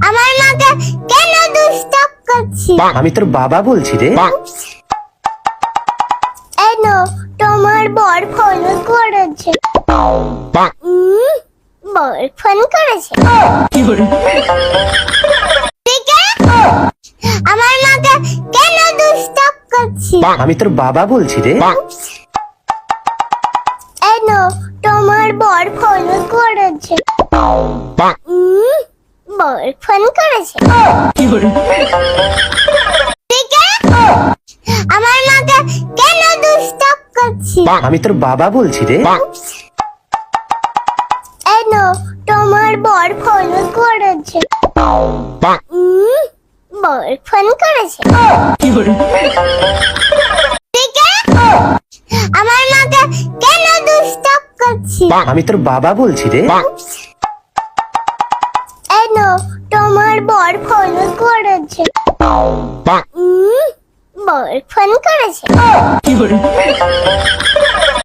আমার মাকে কেন ডিস্টার্ব করছিস? আমি তোর বাবা বলছি রে। এনো তোমার বর ফোন করেছে। বর ফোন করেছে। ঠিক আছে? আমার মাকে কেন ডিস্টার্ব করছিস? আমি তোর বাবা বলছি রে। এনো তোমার বর ফোন করেছে। বর ফোন করেছে। ঠিক আছে? আমার মাকে কেন ডিস্টার্ব করছিস? আমি তোর বাবা বলছি রে। এনো তোমার বর ফোন করেছে। বর ফোন করেছে। ঠিক আছে? আমার মাকে কেন ডিস্টার্ব করছিস? আমি তোর বাবা বলছি রে। এনো তোমার বর ফোন করেছে। বর ফোন করেছে।